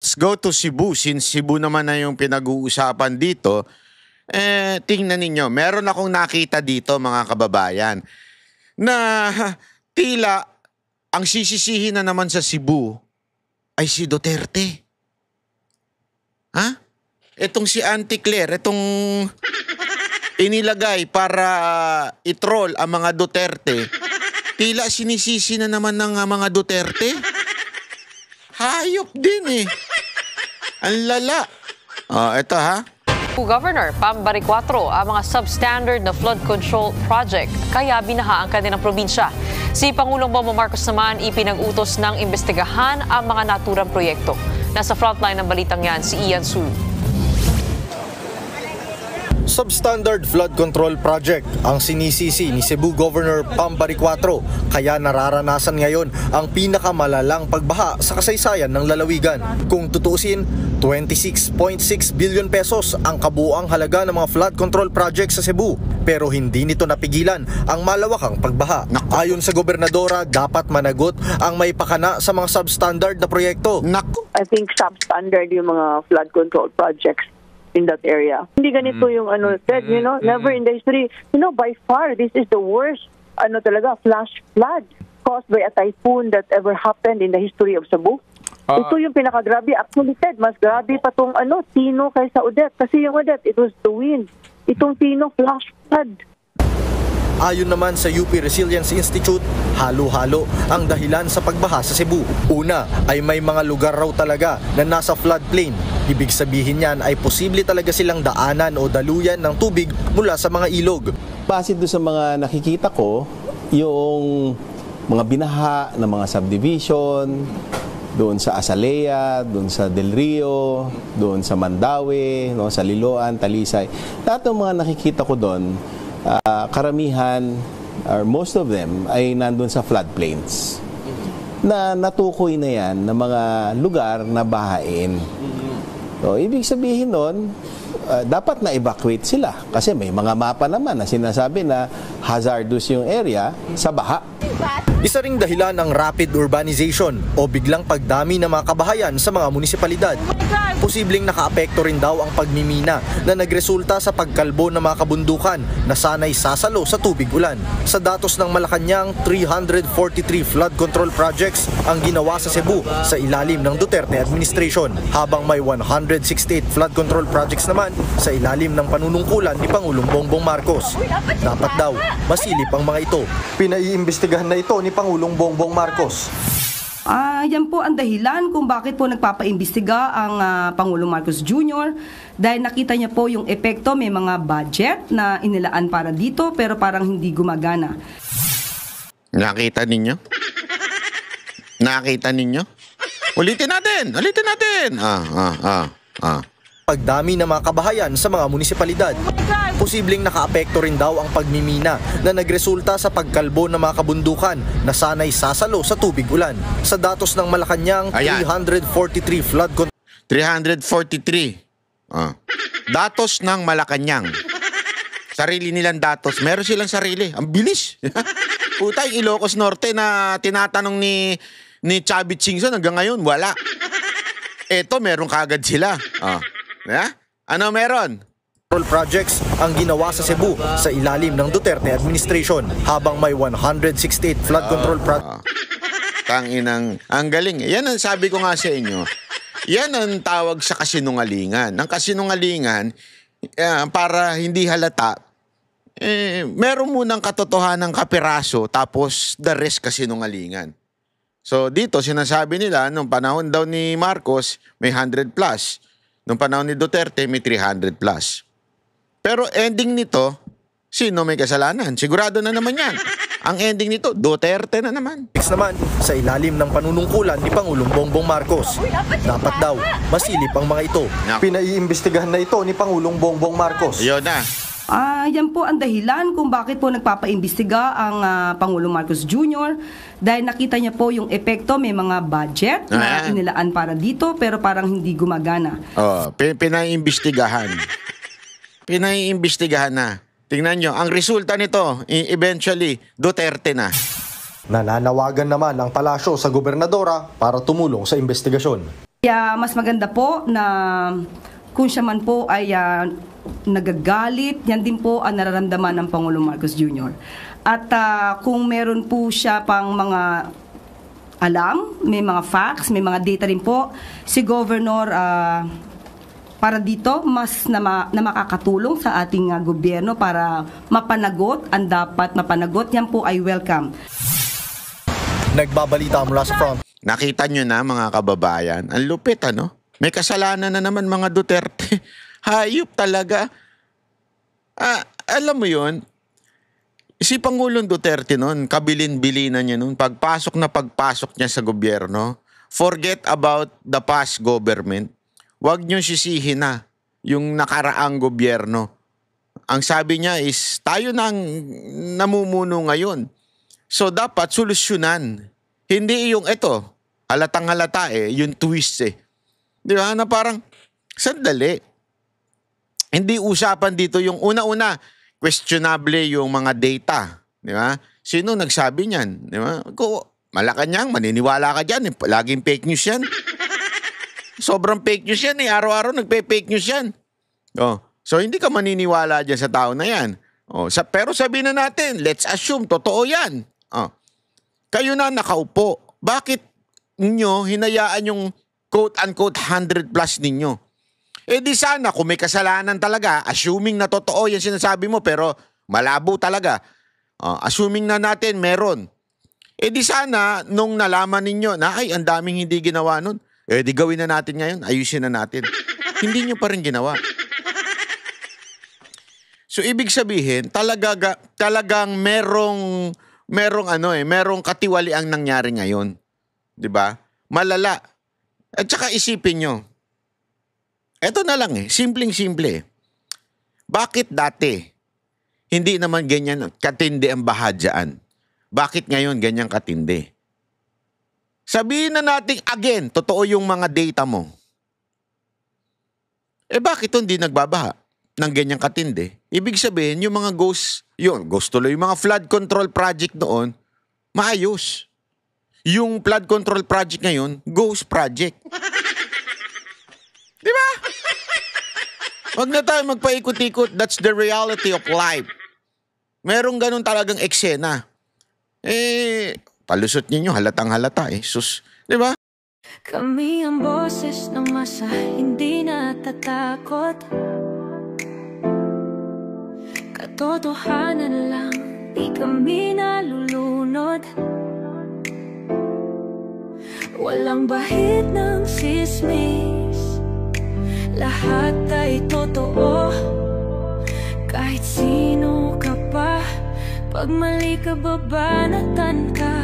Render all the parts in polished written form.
let's go to Cebu. Since Cebu naman na yung pinag-uusapan dito, tingnan ninyo, meron akong nakita dito mga kababayan na tila ang sisisihin na naman sa Cebu ay si Duterte. Ha? Itong si Auntie Claire, itong inilagay para i-troll ang mga Duterte, tila sinisisi na naman ng mga Duterte. Hayop din eh. Ang lala. Ito ha. Governor Pam Baricuatro ang mga substandard na flood control project kaya binaha ang kanilang probinsya. Si Pangulong Bongbong Marcos naman ipinag-utos ng imbestigahan ang mga naturang proyekto. Nasa frontline ng balitang yan si Ian Su. Substandard flood control project ang sinisisi ni Cebu Governor Pam Baricuatro kaya nararanasan ngayon ang pinakamalalang pagbaha sa kasaysayan ng lalawigan. Kung tutuusin, 26.6 billion pesos ang kabuuang halaga ng mga flood control projects sa Cebu, pero hindi nito napigilan ang malawakang pagbaha. Ayon sa gobernadora, dapat managot ang may pakana sa mga substandard na proyekto. I think substandard yung mga flood control projects in that area. Hindi ganito yung said, never in the history. By far, this is the worst, flash flood caused by a typhoon that ever happened in the history of Cebu. Ito yung pinakagrabe. Actually, Ted, mas grabe pa tong Tino kaysa Odette. Kasi yung Odette, it was the wind. Itong Tino, flash flood. Ayon naman sa UP Resilience Institute, halo-halo ang dahilan sa pagbaha sa Cebu. Una ay may mga lugar raw talaga na nasa floodplain. Ibig sabihin niyan ay posible talaga silang daanan o daluyan ng tubig mula sa mga ilog. Base doon sa mga nakikita ko, yung mga binaha ng mga subdivision, doon sa Azalea, doon sa Del Rio, doon sa Mandaue, sa Liloan, Talisay. Lahat ng mga nakikita ko doon, karamihan or most of them ay nandun sa floodplains na natukoy na yan ng mga lugar na bahain. So, ibig sabihin nun, dapat na-evacuate sila kasi may mga mapa naman na sinasabi na hazardous yung area sa baha. Isa ring dahilan ang rapid urbanization o biglang pagdami ng mga kabahayan sa mga munisipalidad. Posibleng nakaapekto rin daw ang pagmimina na nagresulta sa pagkalbo ng mga kabundukan na sanay sasalo sa tubig ulan. Sa datos ng Malacanang, 343 flood control projects ang ginawa sa Cebu sa ilalim ng Duterte administration, habang may 168 flood control projects naman sa ilalim ng panunungkulan ni Pangulong Bongbong Marcos. Dapat daw masilip ang mga ito. Pinaiimbestigahan na ito ni Pangulong Bongbong Marcos. Yan po ang dahilan kung bakit po nagpapaimbestiga ang Pangulong Marcos Jr. dahil nakita niya po yung epekto, may mga budget na inilaan para dito pero parang hindi gumagana. Nakita ninyo? Nakita ninyo? Ulitin natin! Ulitin natin! Pagdami ng mga kabahayan sa mga munisipalidad. Posibleng nakaapekto rin daw ang pagmimina na nagresulta sa pagkalbo ng mga kabundukan na sanay sasalo sa tubig ulan. Sa datos ng Malacanang, 343 flood control. 343. Datos ng Malacanang. Sarili nilang datos. Meron silang sarili. Ang bilis. Puta, yung Ilocos Norte na tinatanong ni Chavit Singson hanggang ngayon, wala. Eto, meron kagad sila. Ano meron? Projects ang ginawa sa Cebu sa ilalim ng Duterte administration, habang may 168 flood control projects. Tanginang, ang galing. Yan ang sabi ko nga sa inyo. Yan ang tawag sa kasinungalingan. Ang kasinungalingan, para hindi halata, meron munang katotohanan kapiraso, tapos the rest kasinungalingan. So dito sinasabi nila, nung panahon daw ni Marcos, may 100 plus. Nung panahon ni Duterte, may 300 plus. Pero ending nito, sino may kasalanan? Sigurado na naman yan. Ang ending nito, Duterte na naman. Naman sa ilalim ng panunungkulan ni Pangulong Bongbong Marcos. Dapat daw masilip ang mga ito. Pinaiimbestigahan na ito ni Pangulong Bongbong Marcos. Yun na. Yan po ang dahilan kung bakit po nagpapaimbestiga ang Pangulong Marcos Jr. dahil nakita niya po yung epekto, may mga budget na inilaan para dito pero parang hindi gumagana. Pinaiimbestigahan. Pinaiimbestigahan na. Tingnan nyo, ang resulta nito, eventually, Duterte na. Nananawagan naman ang palasyo sa gobernadora para tumulong sa investigasyon. Kaya mas maganda po na kung siya man po ay nagagalit, yan din po ang nararamdaman ng Pangulong Marcos Jr. At kung meron po siya pang mga alam, may mga facts, may mga data rin po, si Governor para dito mas na makakatulong sa ating gobyerno para mapanagot ang dapat mapanagot, yan po ay welcome. Nagbabalita mula sa front. Nakita nyo na mga kababayan, ang lupit ano? May kasalanan na naman mga Duterte. Hayop talaga. Alam mo yun, si Pangulong Duterte noon, kabilin-bilinan niya noon, pagpasok niya sa gobyerno, forget about the past government. Huwag nyo sisihin na yung nakaraang gobyerno. Ang sabi niya is, tayo nang namumuno ngayon. So dapat solusyonan. Hindi yung ito, halatang-halata yung twist Di ba? Na parang, sandali. Hindi usapan dito yung una-una, questionable yung mga data. Di ba? Sino nagsabi niyan? Di ba? Malacanang, maniniwala ka dyan. Laging fake news yan. Sobrang fake news yan Araw-araw nagpe-fake news yan. So hindi ka maniniwala dyan sa tao na yan. Pero sabihin na natin, let's assume, totoo yan. Kayo na nakaupo. Bakit ninyo hinayaan yung quote-unquote 100 plus ninyo? Di sana kung may kasalanan talaga, assuming na totoo yan sinasabi mo pero malabo talaga. Assuming na natin meron. Di sana nung nalaman ninyo na ay ang daming hindi ginawa nun, di gawin na natin ngayon, ayusin na natin. Hindi nyo pa rin ginawa. So ibig sabihin, talagang merong katiwali ang nangyari ngayon. 'Di ba? Malala. At saka isipin nyo, eto na lang simpleng-simple. Bakit dati hindi naman ganyan katindi ang bahadyaan? Bakit ngayon ganyan katindi? Sabihin na natin again, totoo yung mga data mo. Bakit hindi nagbabaha ng ganyang katindi? Ibig sabihin, yung mga ghost tuloy, yung mga flood control project noon, maayos. Yung flood control project ngayon, ghost project. Di ba? Huwag na tayo magpaikot-ikot. That's the reality of life. Merong ganun talagang eksena. Palusot ninyo, halatang-halata Sus, di ba? Kami ang boses ng masa, hindi natatakot. Katotohanan lang, di kami nalulunod. Walang bahid ng sismis, lahat ay totoo. Kahit sino ka pa, pag mali ka babanatan ka.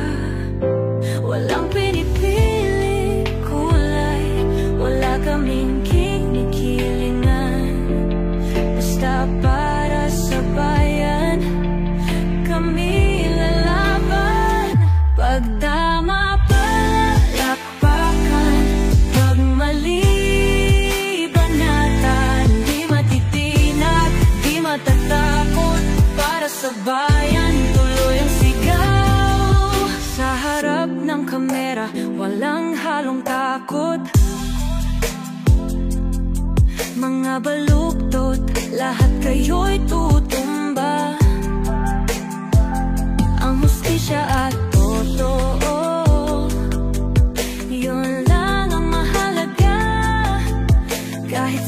Walang pinipili kulay, wala kaming kinikilingan. Basta para sa bayan, kami lalaban. Pag tama palapakan, pag mali banatan. Di matitinag, di matatakot, para sa bayan tuloy ang sigaw. Sa harap ng kamera, walang halong takot. Mga baluktot, lahat kayo'y tutumba. Ang hustisya at totoo, yun lang ang mahalaga. Kahit